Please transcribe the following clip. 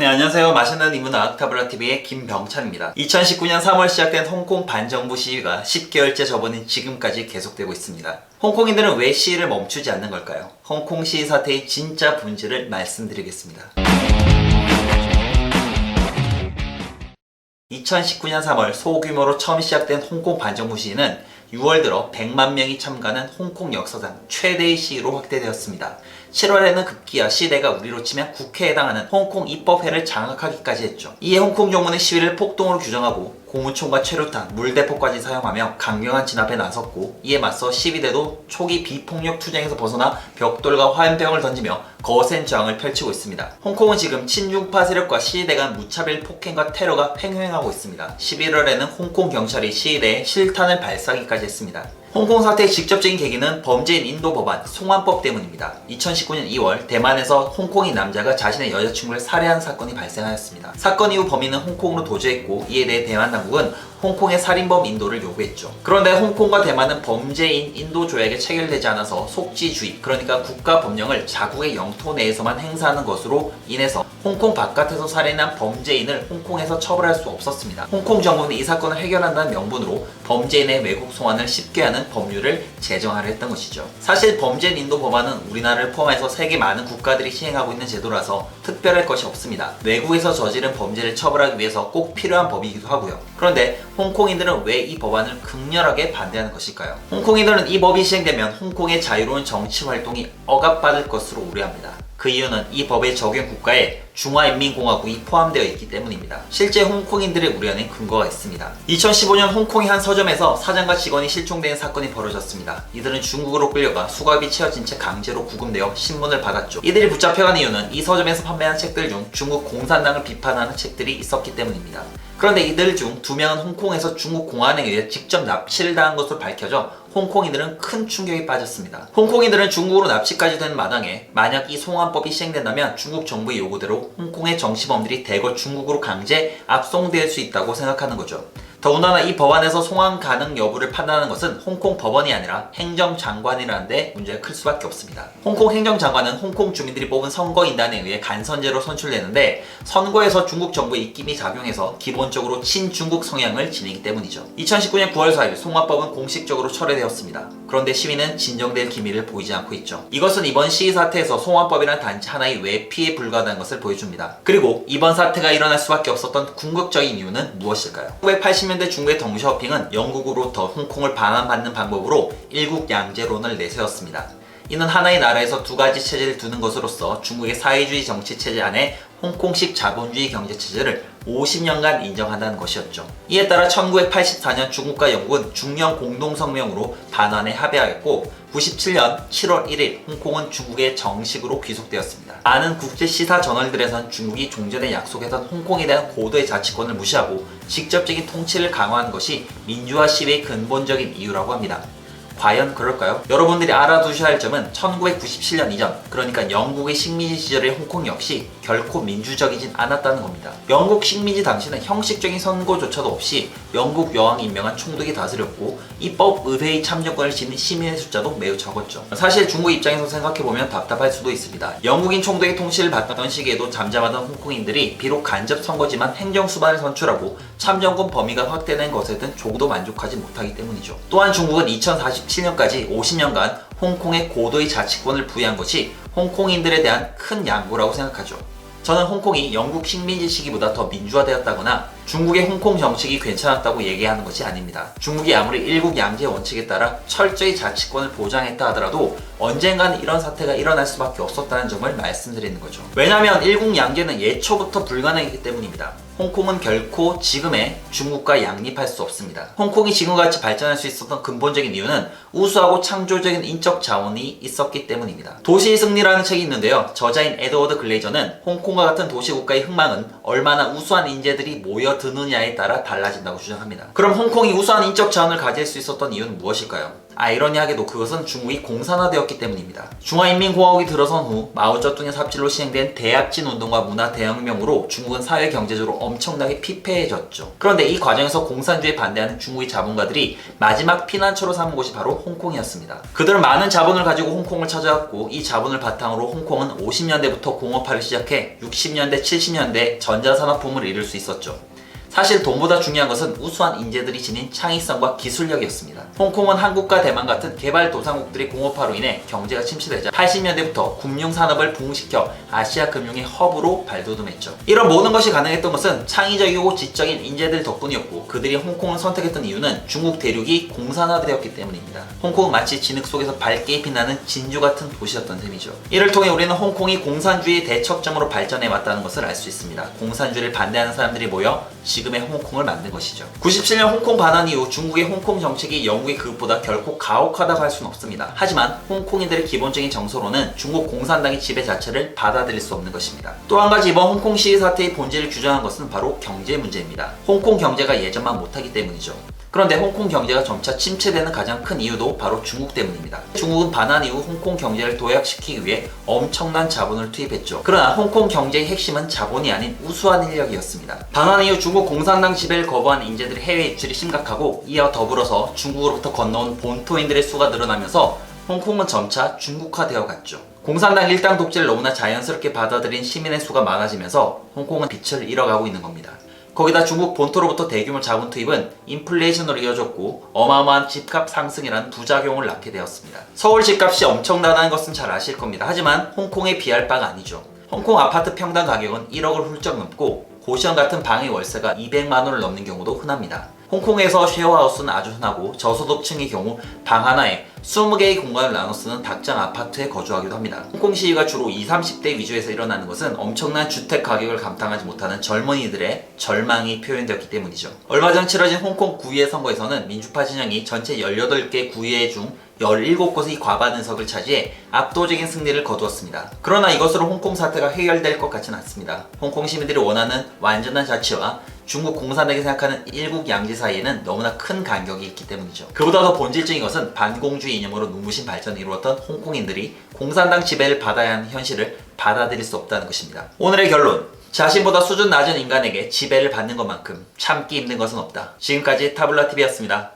네, 안녕하세요. 맛있는 인문학 타블라TV의 김병찬입니다. 2019년 3월 시작된 홍콩 반정부 시위가 10개월째 접어든 지금까지 계속되고 있습니다. 홍콩인들은 왜 시위를 멈추지 않는 걸까요? 홍콩 시위 사태의 진짜 본질을 말씀드리겠습니다. 2019년 3월 소규모로 처음 시작된 홍콩 반정부 시위는 6월 들어 100만 명이 참가하는 홍콩 역사상 최대의 시위로 확대되었습니다. 7월에는 급기야 시대가 우리로 치면 국회에 해당하는 홍콩 입법회를 장악하기까지 했죠. 이에 홍콩 정부는 시위를 폭동으로 규정하고 고무총과 최루탄, 물대포까지 사용하며 강경한 진압에 나섰고, 이에 맞서 시위대도 초기 비폭력 투쟁에서 벗어나 벽돌과 화염병을 던지며 거센 저항을 펼치고 있습니다. 홍콩은 지금 친중파 세력과 시위대 간 무차별 폭행과 테러가 횡행하고 있습니다. 11월에는 홍콩 경찰이 시위대에 실탄을 발사하기까지 했습니다. 홍콩 사태의 직접적인 계기는 범죄인 인도 법안 송환법 때문입니다. 2019년 2월 대만에서 홍콩인 남자가 자신의 여자친구를 살해한 사건이 발생하였습니다. 사건 이후 범인은 홍콩으로 도주했고, 이에 대해 대만 당국은 홍콩의 살인범 인도를 요구했죠. 그런데 홍콩과 대만은 범죄인 인도 조약에 체결되지 않아서 속지주의, 그러니까 국가 법령을 자국의 영토 내에서만 행사하는 것으로 인해서 홍콩 바깥에서 살인한 범죄인을 홍콩에서 처벌할 수 없었습니다. 홍콩 정부는 이 사건을 해결한다는 명분으로 범죄인의 외국 송환을 쉽게 하는 법률을 제정하려 했던 것이죠. 사실 범죄인 인도 법안은 우리나라를 포함해서 세계 많은 국가들이 시행하고 있는 제도라서 특별할 것이 없습니다. 외국에서 저지른 범죄를 처벌하기 위해서 꼭 필요한 법이기도 하고요. 그런데 홍콩인들은 왜 이 법안을 극렬하게 반대하는 것일까요? 홍콩인들은 이 법이 시행되면 홍콩의 자유로운 정치 활동이 억압받을 것으로 우려합니다. 그 이유는 이 법의 적용 국가에 중화인민공화국이 포함되어 있기 때문입니다. 실제 홍콩인들의 우려는 근거가 있습니다. 2015년 홍콩의 한 서점에서 사장과 직원이 실종된 사건이 벌어졌습니다. 이들은 중국으로 끌려가 수갑이 채워진 채 강제로 구금되어 신문을 받았죠. 이들이 붙잡혀간 이유는 이 서점에서 판매한 책들 중 중국 공산당을 비판하는 책들이 있었기 때문입니다. 그런데 이들 중 2명은 홍콩에서 중국 공안에 의해 직접 납치를 당한 것으로 밝혀져 홍콩인들은 큰 충격에 빠졌습니다. 홍콩인들은 중국으로 납치까지 된 마당에 만약 이 송환법이 시행된다면 중국 정부의 요구대로 홍콩의 정치범들이 대거 중국으로 강제 압송될 수 있다고 생각하는 거죠. 더군다나 이 법안에서 송환 가능 여부를 판단하는 것은 홍콩 법원이 아니라 행정장관이라는 데 문제가 클 수밖에 없습니다. 홍콩 행정장관은 홍콩 주민들이 뽑은 선거인단에 의해 간선제로 선출되는데, 선거에서 중국 정부의 입김이 작용해서 기본적으로 친중국 성향을 지니기 때문이죠. 2019년 9월 4일 송환법은 공식적으로 철회되었습니다. 그런데 시위는 진정될 기미를 보이지 않고 있죠. 이것은 이번 시위 사태에서 송환법이란 단지 하나의 외피에 불과하다는 것을 보여줍니다. 그리고 이번 사태가 일어날 수밖에 없었던 궁극적인 이유는 무엇일까요? 1980년대 중국의 덩샤오핑은 영국으로부터 홍콩을 반환받는 방법으로 일국양제론을 내세웠습니다. 이는 하나의 나라에서 두 가지 체제를 두는 것으로서 중국의 사회주의 정치 체제 안에 홍콩식 자본주의 경제 체제를 50년간 인정한다는 것이었죠. 이에 따라 1984년 중국과 영국은 중령 공동성명으로 반환에 합의하였고, 97년 7월 1일 홍콩은 중국에 정식으로 귀속되었습니다. 많은 국제 시사 저널들에선 중국이 종전에 약속했던 홍콩에 대한 고도의 자치권을 무시하고 직접적인 통치를 강화하는 것이 민주화 시위의 근본적인 이유라고 합니다. 과연 그럴까요? 여러분들이 알아두셔야 할 점은 1997년 이전, 그러니까 영국의 식민지 시절의 홍콩 역시 결코 민주적이진 않았다는 겁니다. 영국 식민지 당시는 형식적인 선거조차도 없이 영국 여왕이 임명한 총독이 다스렸고, 입법 의회의 참정권을 지닌 시민의 숫자도 매우 적었죠. 사실 중국 입장에서 생각해보면 답답할 수도 있습니다. 영국인 총독의 통치를 받던 시기에도 잠잠하던 홍콩인들이 비록 간접 선거지만 행정수반을 선출하고 참정권 범위가 확대된 것에는 조금도 만족하지 못하기 때문이죠. 또한 중국은 2047년까지 50년간 홍콩에 고도의 자치권을 부여한 것이 홍콩인들에 대한 큰 양보라고 생각하죠. 저는 홍콩이 영국 식민지 시기보다 더 민주화되었다거나 중국의 홍콩 정책이 괜찮았다고 얘기하는 것이 아닙니다. 중국이 아무리 일국양제 원칙에 따라 철저히 자치권을 보장했다 하더라도 언젠가는 이런 사태가 일어날 수밖에 없었다는 점을 말씀드리는 거죠. 왜냐하면 일국양제는 예초부터 불가능했기 때문입니다. 홍콩은 결코 지금의 중국과 양립할 수 없습니다. 홍콩이 지금같이 발전할 수 있었던 근본적인 이유는 우수하고 창조적인 인적 자원이 있었기 때문입니다. 도시의 승리라는 책이 있는데요. 저자인 에드워드 글레이저는 홍콩과 같은 도시국가의 흥망은 얼마나 우수한 인재들이 모여드느냐에 따라 달라진다고 주장합니다. 그럼 홍콩이 우수한 인적 자원을 가질 수 있었던 이유는 무엇일까요? 아이러니하게도 그것은 중국이 공산화되었기 때문입니다. 중화인민공화국이 들어선 후 마오쩌둥의 삽질로 시행된 대약진 운동과 문화 대혁명으로 중국은 사회 경제적으로 엄청나게 피폐해졌죠. 그런데 이 과정에서 공산주의에 반대하는 중국의 자본가들이 마지막 피난처로 삼은 곳이 바로 홍콩이었습니다. 그들은 많은 자본을 가지고 홍콩을 찾아왔고, 이 자본을 바탕으로 홍콩은 50년대부터 공업화를 시작해 60년대, 70년대 전자산업붐을 이룰 수 있었죠. 사실 돈보다 중요한 것은 우수한 인재들이 지닌 창의성과 기술력이었습니다. 홍콩은 한국과 대만 같은 개발도상국들의 공업화로 인해 경제가 침체되자 80년대부터 금융산업을 부흥시켜 아시아 금융의 허브로 발돋움했죠. 이런 모든 것이 가능했던 것은 창의적이고 지적인 인재들 덕분이었고, 그들이 홍콩을 선택했던 이유는 중국 대륙이 공산화되었기 때문입니다. 홍콩은 마치 진흙 속에서 밝게 빛나는 진주 같은 도시였던 셈이죠. 이를 통해 우리는 홍콩이 공산주의의 대척점으로 발전해왔다는 것을 알 수 있습니다. 공산주의를 반대하는 사람들이 모여 지금의 홍콩을 만든 것이죠. 97년 홍콩 반환 이후 중국의 홍콩 정책이 영국의 그것보다 결코 가혹하다고 할 수는 없습니다. 하지만 홍콩인들의 기본적인 정서로는 중국 공산당의 지배 자체를 받아들일 수 없는 것입니다. 또 한 가지 이번 홍콩 시위 사태의 본질을 규정한 것은 바로 경제 문제입니다. 홍콩 경제가 예전만 못하기 때문이죠. 그런데 홍콩 경제가 점차 침체되는 가장 큰 이유도 바로 중국 때문입니다. 중국은 반환 이후 홍콩 경제를 도약시키기 위해 엄청난 자본을 투입했죠. 그러나 홍콩 경제의 핵심은 자본이 아닌 우수한 인력이었습니다. 반환 이후 중국 공산당 지배를 거부한 인재들의 해외 유출이 심각하고, 이와 더불어서 중국으로부터 건너온 본토인들의 수가 늘어나면서 홍콩은 점차 중국화되어 갔죠. 공산당 일당 독재를 너무나 자연스럽게 받아들인 시민의 수가 많아지면서 홍콩은 빛을 잃어가고 있는 겁니다. 거기다 중국 본토로부터 대규모 자본 투입은 인플레이션으로 이어졌고, 어마어마한 집값 상승이라는 부작용을 낳게 되었습니다. 서울 집값이 엄청나다는 것은 잘 아실 겁니다. 하지만 홍콩에 비할 바가 아니죠. 홍콩 아파트 평당 가격은 1억을 훌쩍 넘고, 고시원 같은 방의 월세가 200만 원을 넘는 경우도 흔합니다. 홍콩에서 쉐어하우스는 아주 흔하고, 저소득층의 경우 방 하나에 20개의 공간을 나눠 쓰는 닭장 아파트에 거주하기도 합니다. 홍콩 시위가 주로 20, 30대 위주에서 일어나는 것은 엄청난 주택 가격을 감당하지 못하는 젊은이들의 절망이 표현되었기 때문이죠. 얼마 전 치러진 홍콩 구의회 선거에서는 민주파 진영이 전체 18개 구의회 중 17곳의 과반의석을 차지해 압도적인 승리를 거두었습니다. 그러나 이것으로 홍콩 사태가 해결될 것 같지는 않습니다. 홍콩 시민들이 원하는 완전한 자치와 중국 공산당이 생각하는 일국양지 사이에는 너무나 큰 간격이 있기 때문이죠. 그보다 더 본질적인 것은 반공주의 이념으로 눈부신 발전을 이루었던 홍콩인들이 공산당 지배를 받아야 하는 현실을 받아들일 수 없다는 것입니다. 오늘의 결론: 자신보다 수준 낮은 인간에게 지배를 받는 것만큼 참기 힘든 것은 없다. 지금까지 타블라TV였습니다.